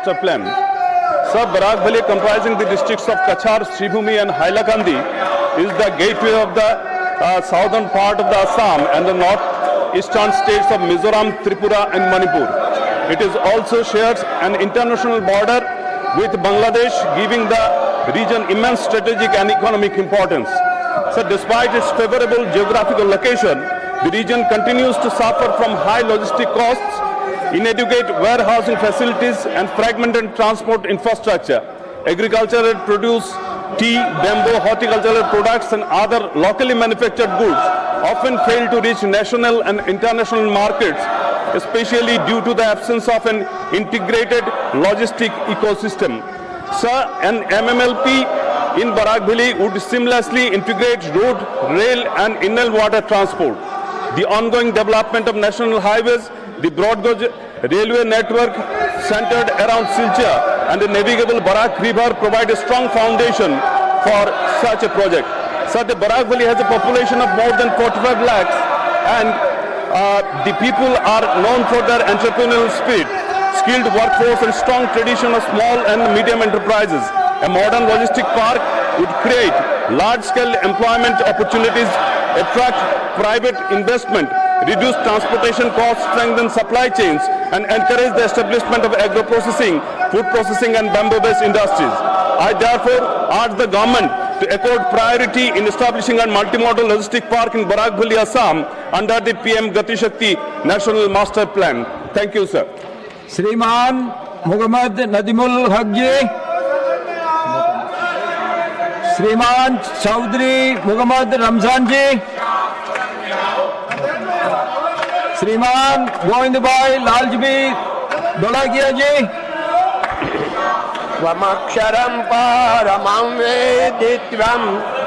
Master Plan. Sir, Barak Valley, comprising the districts of Kachar, Sribhumi and Hailakandi, is the gateway of the southern part of the Assam and the northeastern states of Mizoram, Tripura and Manipur. It is also shares an international border with Bangladesh, giving the region immense strategic and economic importance. So despite its favorable geographical location, the region continues to suffer from high logistic costs, inadequate warehousing facilities and fragmented transport infrastructure. Agricultural produce, tea, bamboo, horticultural products and other locally manufactured goods often fail to reach national and international markets, especially due to the absence of an integrated logistic ecosystem. Sir, an MMLP in Barak Valley would seamlessly integrate road, rail and inland water transport. The ongoing development of national highways, the broad gauge railway network centered around Silchar and the navigable Barak River provide a strong foundation for such a project. Sir, the Barak Valley has a population of more than 45 lakhs and the people are known for their entrepreneurial spirit, skilled workforce and strong tradition of small and medium enterprises. A modern logistic park would create large-scale employment opportunities, attract private investment, reduce transportation costs, strengthen supply chains, and encourage the establishment of agro-processing, food processing, and bamboo-based industries. I therefore urge the government to accord priority in establishing a multimodal logistic park in Barak Valley, Assam, under the PM Gati Shakti National Master Plan. Thank you, sir. श्रीमान मोहम्मद नदीमुल हक जी, श्रीमान चौधरी मोहम्मद रमजान जी, श्रीमान गोविंद भाई लालजी डोलाकिया जी। त्वमक्षरं परमं वेदित्वं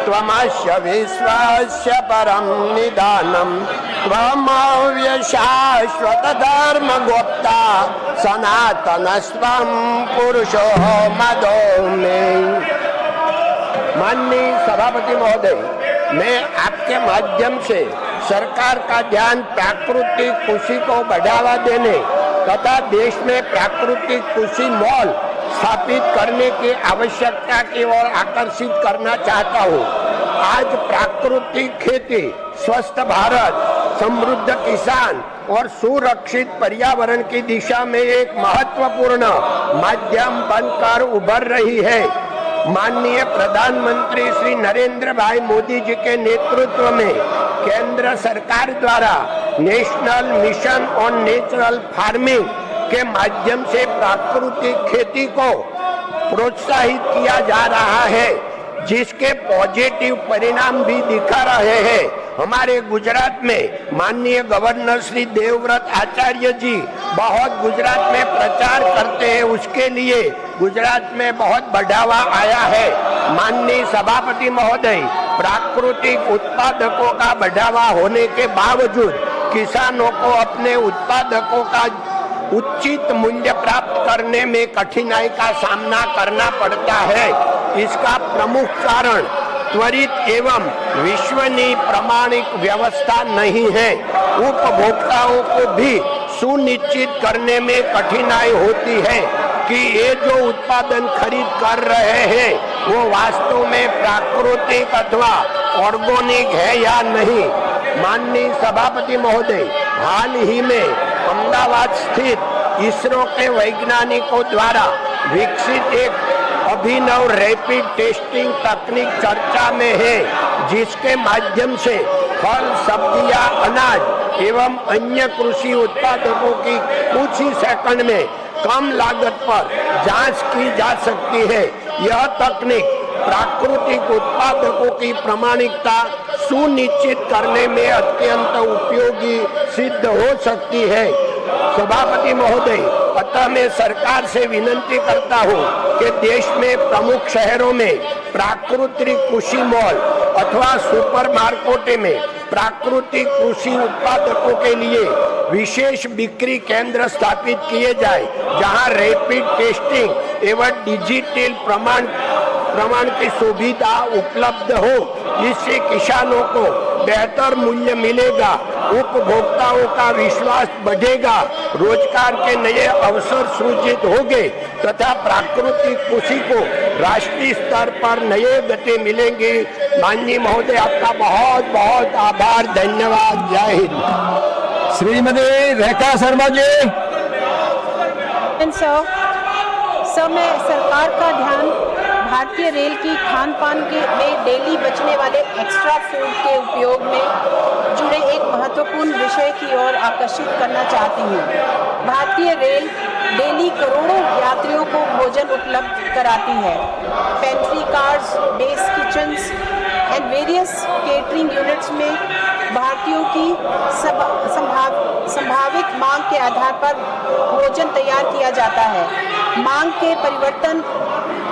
त्वमस्य विश्वस्य परं निधानं त्वमव्ययशाश्वतधर्मगोप्ता सनातनस्त्वं पुरुषो मदो मे। माननीय सभापति महोदय, मैं आपके माध्यम से सरकार का ध्यान प्राकृतिक कृषि को बढ़ावा देने तथा देश में प्राकृतिक कृषि मॉल स्थापित करने की आवश्यकता की ओर आकर्षित करना चाहता हूँ। आज प्राकृतिक खेती, स्वस्थ भारत, समृद्ध किसान और सुरक्षित पर्यावरण की दिशा में एक महत्वपूर्ण माध्यम बनकर उभर रही है। माननीय प्रधानमंत्री श्री नरेंद्र भाई मोदी जी के नेतृत्व में केंद्र सरकार द्वारा national mission on natural farming के माध्यम से प्राकृतिक खेती को प्रोत्साहित किया जा रहा है, जिसके पॉजिटिव परिणाम भी दिखा रहे हैं। हमारे गुजरात में माननीय गवर्नर श्री देवव्रत आचार्य जी बहुत गुजरात में प्रचार करते हैं, उसके लिए गुजरात में बहुत बढ़ावा आया है। माननीय सभापति महोदय, प्राकृतिक उत्पादकों का बढ़ावा होने के बावजूद किसानों को अपने उत्पादकों का उचित मूल्य प्राप्त करने में कठिनाई का सामना करना पड़ता है। इसका प्रमुख कारण त्वरित एवं विश्वसनीय प्रमाणिक व्यवस्था नहीं है। उपभोक्ताओं को भी सुनिश्चित करने में कठिनाई होती है कि ये जो उत्पादन खरीद कर रहे हैं वो वास्तव में प्राकृतिक अथवा ऑर्गेनिक है या नहीं। माननीय सभापति महोदय, हाल ही में अहमदाबाद स्थित इसरो के वैज्ञानिकों द्वारा विकसित एक अभिनव रैपिड टेस्टिंग तकनीक चर्चा में है, जिसके माध्यम से फल, सब्जियां, अनाज एवं अन्य कृषि उत्पादकों की कुछ ही सेकंड में कम लागत पर जांच की जा सकती है। यह तकनीक प्राकृतिक उत्पादकों की प्रामाणिकता सुनिश्चित करने में अत्यंत उपयोगी सिद्ध हो सकती है। सभापति महोदय, अतः मैं सरकार से विनती करता हूं कि देश में प्रमुख शहरों में प्राकृतिक कृषि मॉल अथवा सुपरमार्केट में प्राकृतिक कृषि उत्पादकों के लिए विशेष बिक्री केंद्र स्थापित किए जाए, जहां रैपिड टेस्टिंग एवं डिजिटल प्रमाण की सुविधा उपलब्ध हो, जिससे किसानों को बेहतर मूल्य मिलेगा, उपभोक्ताओं का विश्वास बढ़ेगा, रोजगार के नए अवसर सृजित होंगे तथा प्राकृतिक कृषि को राष्ट्रीय स्तर पर नए गति मिलेंगी। माननीय महोदय, आपका बहुत बहुत आभार, धन्यवाद, जय हिंद। श्रीमती रेखा शर्मा जी। सर, मैं सरकार का ध्यान भारतीय रेल की खान पान में डेली बचने वाले एक्स्ट्रा फूड के उपयोग में जुड़े एक महत्वपूर्ण विषय की ओर आकर्षिक करना चाहती हूँ। भारतीय रेल डेली करोड़ों यात्रियों को भोजन उपलब्ध कराती है। Pantry cars, base kitchens and various catering units में भारतीयों की संभावित मांग के आधार पर भोजन तैयार किया जाता है। मांग के परिवर्तन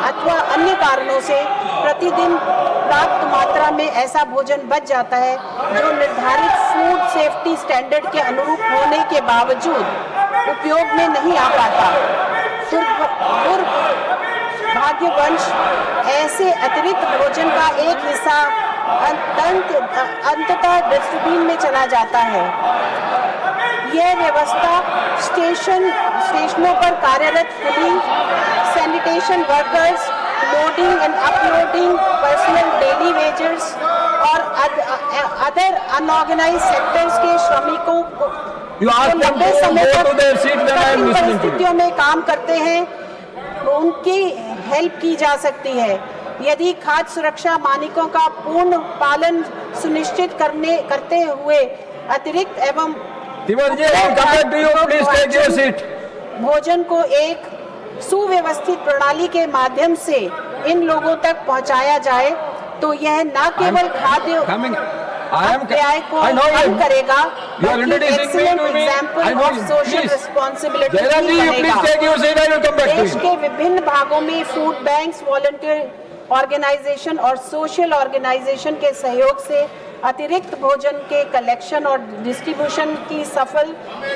अथवा अन्य कारणों से प्रतिदिन प्राप्त मात्रा में ऐसा भोजन बच जाता है जो निर्धारित फूड सेफ्टी स्टैंडर्ड के अनुरूप होने के बावजूद उपयोग में नहीं आ पाता। दुर्भाग्यवश ऐसे अतिरिक्त भोजन का एक हिस्सा अंततः डस्टबिन में चला जाता है। यह व्यवस्था स्टेशनों पर कार्यरत police, sanitation workers, loading and uploading personal, daily wagers और अदर अनऑर्गेनाइज्ड सेक्टर्स के श्रमिकों को लंबे समय तक कठिन परिस्थितियों में काम करते हैं, उनकी हेल्प की जा सकती है। यदि खाद्य सुरक्षा मानकों का पूर्ण पालन सुनिश्चित करते हुए अतिरिक्त एवं भोजन को एक सुव्यवस्थित प्रणाली के माध्यम से इन लोगों तक पहुंचाया जाए तो यह न केवल खाद्य अपव्यय को कम करेगा, बल्कि excellent example of social responsibility बनेगा। देश के विभिन्न भागों में फूड बैंक्स, वॉलंटियर ऑर्गेनाइजेशन और सोशल ऑर्गेनाइजेशन के सहयोग से अतिरिक्त भोजन के कलेक्शन और डिस्ट्रीब्यूशन की सफल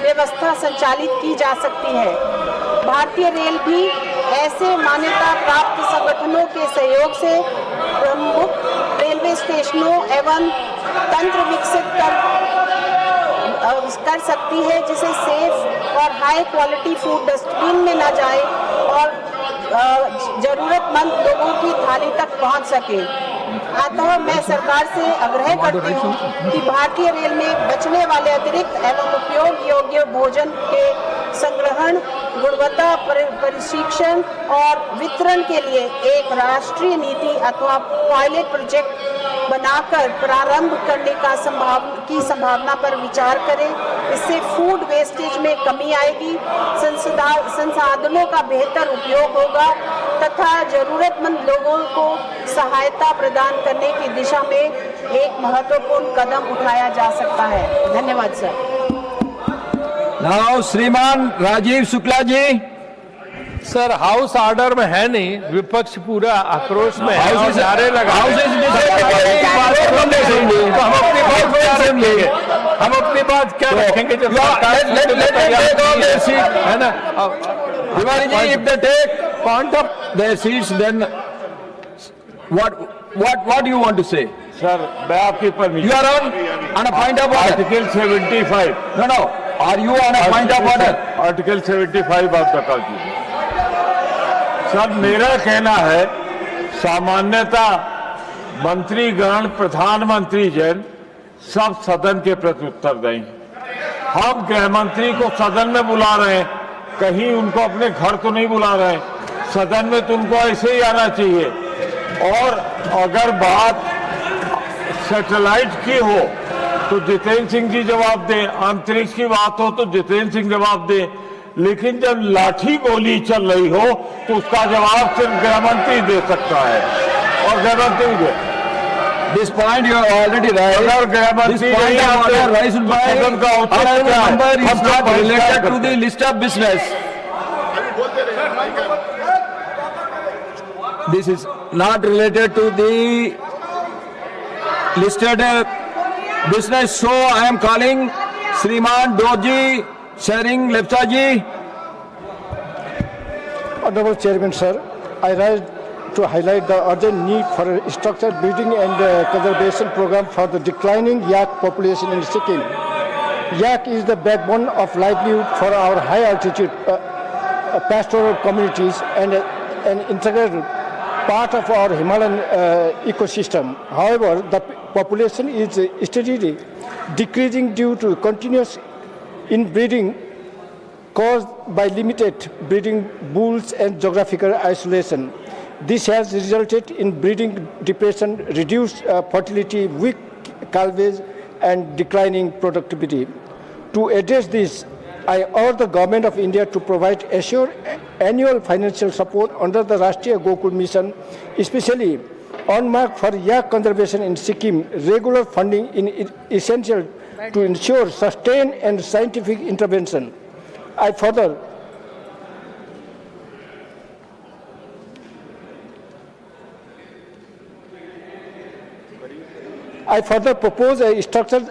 व्यवस्था संचालित की जा सकती है। भारतीय रेल भी ऐसे मान्यता प्राप्त संगठनों के सहयोग से प्रमुख रेलवे स्टेशनों एवं तंत्र विकसित कर सकती है जिसे सेफ और हाई क्वालिटी फूड डस्टबिन में न जाए और जरूरतमंद लोगों की थाली तक पहुंच सके। अतः मैं सरकार से आग्रह करती हूँ कि भारतीय रेल में बचने वाले अतिरिक्त एवं उपयोग योग्य भोजन के संग्रहण, गुणवत्ता प्रशिक्षण और वितरण के लिए एक राष्ट्रीय नीति अथवा पायलट प्रोजेक्ट बनाकर प्रारंभ करने की संभावना पर विचार करें। इससे फूड वेस्टेज में कमी आएगी, संसाधनों का बेहतर उपयोग होगा तथा जरूरतमंद लोगों को सहायता प्रदान करने की दिशा में एक महत्वपूर्ण कदम उठाया जा सकता है। धन्यवाद सर। नाउ श्रीमान Rajiv Shukla ji. Sir, house order में है नहीं, विपक्ष पूरा आक्रोश में है और नारे लगा हम अपनी बात क्या रखेंगे जब है ना। Tiwari ji, if they take point of their seats, then what you want to say? Sir, मैं आपकी permission. You are on a point of order. Article 75। No. Are you on a point of order? Article 75 आप बता दीजिए। Sir, मेरा कहना है सामान्यता मंत्रीगण, प्रधानमंत्री जन सब सदन के प्रति उत्तर दें। हम गृह मंत्री को सदन में बुला रहे हैं, कहीं उनको अपने घर तो नहीं बुला रहे हैं, सदन में तो उनको ऐसे ही आना चाहिए। और अगर बात सैटेलाइट की हो तो जितेंद्र सिंह जी जवाब दें, अंतरिक्ष की बात हो तो जितेंद्र सिंह जवाब दें, लेकिन जब लाठी गोली चल रही हो तो उसका जवाब सिर्फ गृहमंत्री दे सकता है और गृहमंत्री दे। This point you have already raised. अगर गृहमंत्री This point of order raised by सदन का उत्तर honorable क्या है? member is हम not सब related to करते the हैं। list of business. This is not related to the listed business. So I am calling Shriman Dorji Sharing Lepcha ji. Honorable Chairman, sir, I raised to highlight the urgent need for a structured breeding and conservation program for the declining yak population in Sikkim. Yak is the backbone of livelihood for our high altitude pastoral communities and an integral part of our Himalayan ecosystem. However, the population is steadily decreasing due to continuous inbreeding caused by limited breeding bulls and geographical isolation. This has resulted in breeding depression, reduced fertility, weak calvage, and declining productivity. To address this, I urge the Government of India to provide assured annual financial support under the Rashtriya Gokul Mission, especially on mark for yak conservation in Sikkim. Regular funding is essential to ensure sustained and scientific intervention. I further propose a structured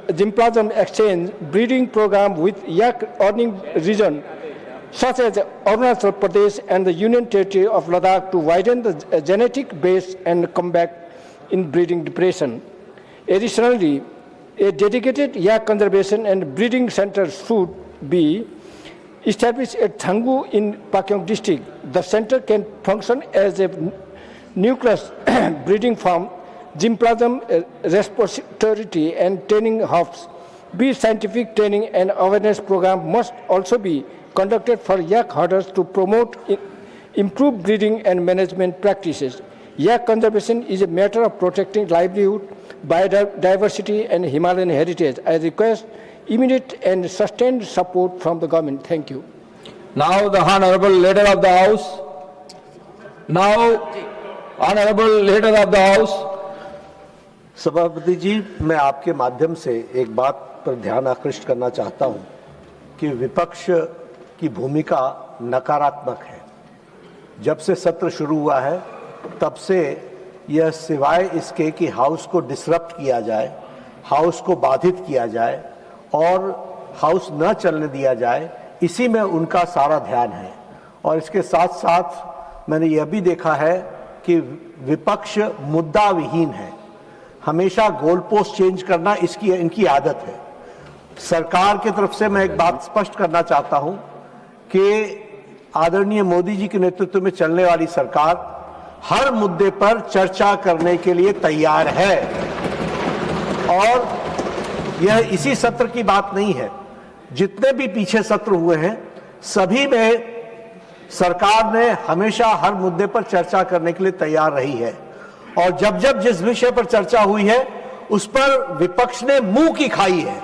Gymplasm exchange breeding program with yak earning region such as Arunachal Pradesh and the Union Territory of Ladakh to widen the genetic base and combat inbreeding depression. Additionally, a dedicated yak conservation and breeding center should be established at Thangu in Pakyong district. The center can function as a nucleus breeding farm, Gymplasm repository and training hubs. Scientific training and awareness program must also be conducted for yak herders to promote improved breeding and management practices. Yak conservation is a matter of protecting livelihood, biodiversity and Himalayan heritage. I request immediate and sustained support from the government. Thank you. Now the Honorable Leader of the House. सभापति जी, मैं आपके माध्यम से एक बात पर ध्यान आकृष्ट करना चाहता हूं कि विपक्ष की भूमिका नकारात्मक है। जब से सत्र शुरू हुआ है तब से यह सिवाय इसके कि हाउस को डिसरप्ट किया जाए, हाउस को बाधित किया जाए और हाउस न चलने दिया जाए, इसी में उनका सारा ध्यान है। और इसके साथ साथ मैंने यह भी देखा है कि विपक्ष मुद्दा विहीन है, हमेशा गोल पोस्ट चेंज करना इनकी आदत है। सरकार की तरफ से मैं एक बात स्पष्ट करना चाहता हूं कि आदरणीय मोदी जी के नेतृत्व में चलने वाली सरकार हर मुद्दे पर चर्चा करने के लिए तैयार है। और यह इसी सत्र की बात नहीं है, जितने भी पीछे सत्र हुए हैं सभी में सरकार ने हमेशा हर मुद्दे पर चर्चा करने के लिए तैयार रही है। और जब जब जिस विषय पर चर्चा हुई है उस पर विपक्ष ने मुंह की खाई है,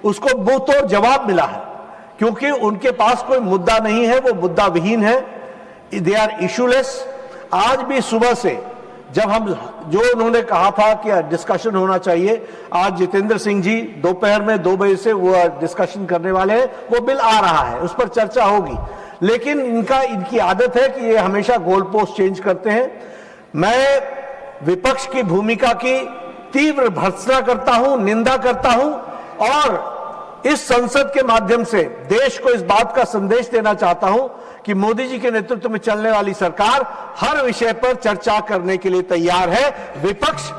उसको मुंह तोड़ जवाब मिला है, क्योंकि उनके पास कोई मुद्दा नहीं है, वो मुद्दा विहीन है, दे आर इशूलेस। आज भी सुबह से जब हम जो उन्होंने कहा था कि डिस्कशन होना चाहिए, आज जितेंद्र सिंह जी दोपहर में 2 बजे से वो डिस्कशन करने वाले हैं, वो बिल आ रहा है, उस पर चर्चा होगी। लेकिन इनकी आदत है कि ये हमेशा गोल पोस्ट चेंज करते हैं। मैं विपक्ष की भूमिका की तीव्र भर्त्सना करता हूं, निंदा करता हूं और इस संसद के माध्यम से देश को इस बात का संदेश देना चाहता हूं कि मोदी जी के नेतृत्व में चलने वाली सरकार हर विषय पर चर्चा करने के लिए तैयार है। विपक्ष